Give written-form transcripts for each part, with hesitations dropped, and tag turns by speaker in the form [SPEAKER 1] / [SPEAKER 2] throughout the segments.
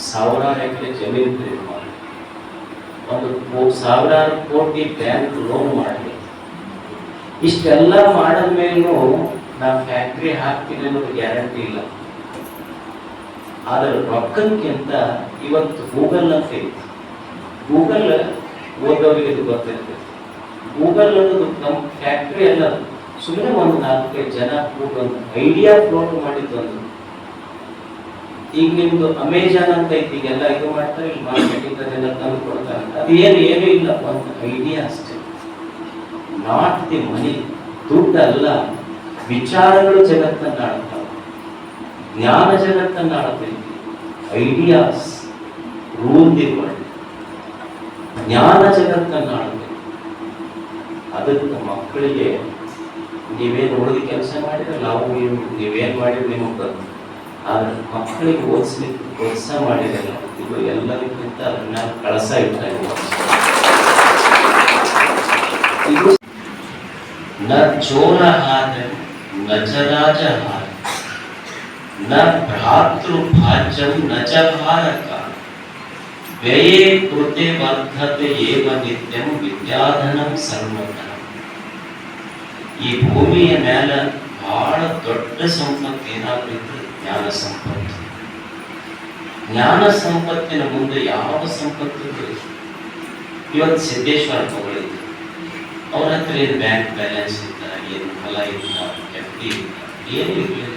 [SPEAKER 1] ಸಾವಿರಾರು ಎಕರೆ ಜಮೀನು ಖರೀದಿ ಮಾಡಿ ಒಂದು ಸಾವಿರಾರು ಕೋಟಿ ಬ್ಯಾಂಕ್ ಲೋನ್ ಮಾಡಿ ಇಷ್ಟೆಲ್ಲ ಮಾಡಿದ ಮೇಲೂ ನಾವು ಫ್ಯಾಕ್ಟ್ರಿ ಹಾಕ್ತೀವಿ ಅನ್ನೋದು ಗ್ಯಾರಂಟಿ ಇಲ್ಲ. ಆದರೆ ರೊಕ್ಕಕ್ಕಿಂತ ಇವತ್ತು ಗೂಗಲ್ ಅಂತ ಐತಿ. ಗೂಗಲ್ ಓದೋರಿಗೆ ಇದು ಗೊತ್ತಿರ್ತೈತಿ. ಗೂಗಲ್ ಅನ್ನೋದು ನಮ್ಮ ಫ್ಯಾಕ್ಟ್ರಿ ಅಲ್ಲ, ಸುಮ್ಮನೆ ಒಂದು 4-5 ಜನ ಕೂಡಿ ಒಂದು ಐಡಿಯಾ ಫ್ಲೋಟ್ ಮಾಡಿದ್ದು ಒಂದು. ಈಗ ನಿಮ್ದು ಅಮೆಜಾನ್ ಅಂತ ಐತಿ, ಈಗೆಲ್ಲ ಇದು ಮಾಡ್ತಾರೆ, ಇಲ್ಲಿ ಮಾರ್ಕೆಟಿಂಗ್ ಅದೆಲ್ಲ ತಂದು ಕೊಡ್ತಾರೆ. ಅದು ಏನೂ ಇಲ್ಲ, ಒಂದು ಐಡಿಯಾ ಅಷ್ಟೇ. ನಾಟ್ ದಿ ಮನಿ, ದುಡ್ಡಲ್ಲ, ವಿಚಾರಗಳು ಜಗತ್ತನ್ನ ಆಡ್ತಾವೆ, ಜ್ಞಾನ ಜಗತ್ತನ್ನ ಆಡ್ತೈತಿ. ಐಡಿಯಾಸ್ ರೂಲ್ ದಿ ವರ್ಲ್ಡ್, ಜ್ಞಾನ ಜಗತ್ತನ್ನ ಆಡ್ತೈತಿ. ಅದಕ್ಕೆ ಮಕ್ಕಳಿಗೆ ನೀವೇನು ಉಳಿದ ಕೆಲಸ ಮಾಡಿದ್ರೆ ನಾವು ನೀವೇನು ಮಾಡಿದ್ರೆ ನಿಮಗೆ ಬಂದು, ಆದರೆ ಮಕ್ಕಳಿಗೆ ಓದಿಸ್ಲಿಕ್ಕೆ ಪ್ರೋತ್ಸಾಹ ಮಾಡಿರಲ್ಲ. ಇದು ಎಲ್ಲದಕ್ಕಿಂತ ಅದನ್ನ ಕಳಸ ಇಡ್ತಾ ಇದ್ದೀವಿ. ಇದು ನ ಚೋರ ಹಾರ ನ ಚ ರಾಜ ಹಾರ ನ ಭ್ರಾತೃ ಭಾಜ್ಯಂ ನ ಚ ಭಾರಕ ವ್ಯಯೇ ಕೃತೆ ವರ್ಧತೆ ಏವ ನಿತ್ಯಂ ವಿದ್ಯಾಧನಂ ಸರ್ವಧನಂ. ಈ ಭೂಮಿಯ ಮೇಲೆ ಬಹಳ ದೊಡ್ಡ ಸಂಪತ್ತು ಏನಾಗ್ತಿತ್ತು, ಜ್ಞಾನ ಸಂಪತ್ತು. ಜ್ಞಾನ ಸಂಪತ್ತಿನ ಮುಂದೆ ಯಾವ ಸಂಪತ್ತು? ಇವತ್ತು ಸಿದ್ದೇಶ್ವರ ತಗೊಳ್ಳಿದ್ರು, ಅವ್ರ ಹತ್ರ ಏನು ಬ್ಯಾಂಕ್ ಬ್ಯಾಲೆನ್ಸ್ ಇತ್ತ, ಏನು ಹೊಲ ಇತ್ತ, FD ಇತ್ತ, ಏನೂ ಇರಲಿಲ್ಲ.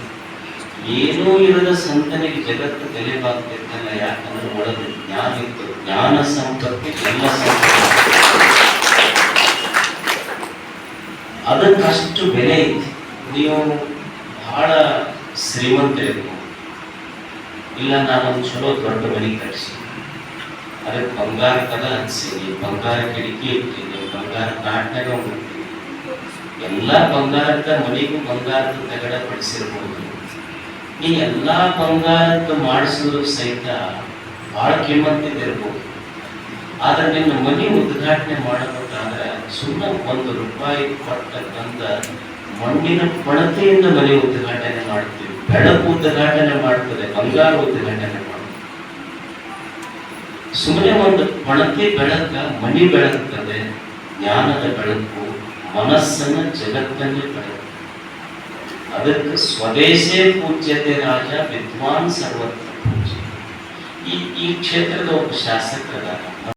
[SPEAKER 1] ಏನೂ ಇರದ ಸಂತನಿಗೆ ಜಗತ್ತು ತಲೆಬಾಗ್ತಿರ್ತಲ್ಲ. ಯಾಕಂದ್ರೆ ಒಳಗೆ ಜ್ಞಾನ ಇತ್ತು. ಜ್ಞಾನ ಸಂಪತ್ತು ಎಲ್ಲ ಸಂಪತ್ತು, ಅದಕ್ಕಷ್ಟು ಬೆಲೆ ಐತಿ. ನೀವು ಬಹಳ ಶ್ರೀಮಂತರಿರ್ಬೋದು, ಇಲ್ಲ ನಾನೊಂದು ಚಲೋ ದೊಡ್ಡ ಮನೆ ಕಟ್ಟಿಸಿ ಅದಕ್ಕೆ ಬಂಗಾರ ಕದ ಹಚ್ಚಿನಿ, ಬಂಗಾರ ಕಿಟಕಿ ಇಟ್ಟಿನಿ, ಬಂಗಾರ ಕಾಟ್ನಾಗ ಹೋಗ್ತೀನಿ, ಎಲ್ಲ ಬಂಗಾರದ ಮನೆಗೂ ಬಂಗಾರದ ತಗಡ ಪಡಿಸಿರ್ಬೋದು. ಈ ಎಲ್ಲ ಬಂಗಾರದ ಮಾಡಿಸೋದು ಸಹಿತ ಬಹಳ ಕಿಮ್ಮತ್ತಿದ್ದಿರ್ಬೋದು. ಆದ್ರೆ ನಿನ್ನ ಮನೆ ಉದ್ಘಾಟನೆ ಮಾಡಬೇಕಾದ್ರೆ ಸುಮ್ಮನೆ ₹1 ಕೊಟ್ಟಕ್ಕಂತ ಮಣ್ಣಿನ ಕೊಳತೆಯಿಂದ ಮನೆ ಉದ್ಘಾಟನೆ ಮಾಡ್ತೀವಿ. ಬೆಳಕು ಉದ್ಘಾಟನೆ ಮಾಡ್ತದೆ, ಬಂಗಾರ ಉದ್ಘಾಟನೆ ಮಾಡ್ತದೆ. ಸುಮ್ಮನೆ ಒಂದು ಕೊಳತೆ ಬೆಳಕ ಮನೆ ಬೆಳಗ್ತದೆ. ಜ್ಞಾನದ ಬೆಳಕು ಮನಸ್ಸನ್ನ ಜಗತ್ತನ್ನೇ ಬೆಳಕು. ಅದಕ್ಕೆ ಸ್ವದೇಶೇ ಪೂಜ್ಯತೆ ರಾಜ ವಿದ್ವಾನ್ ಸರ್ವತ್ರ ಪೂಜ್ಯ. ಈ ಕ್ಷೇತ್ರದ ಒಬ್ಬ ಶಾಸಕರಾದ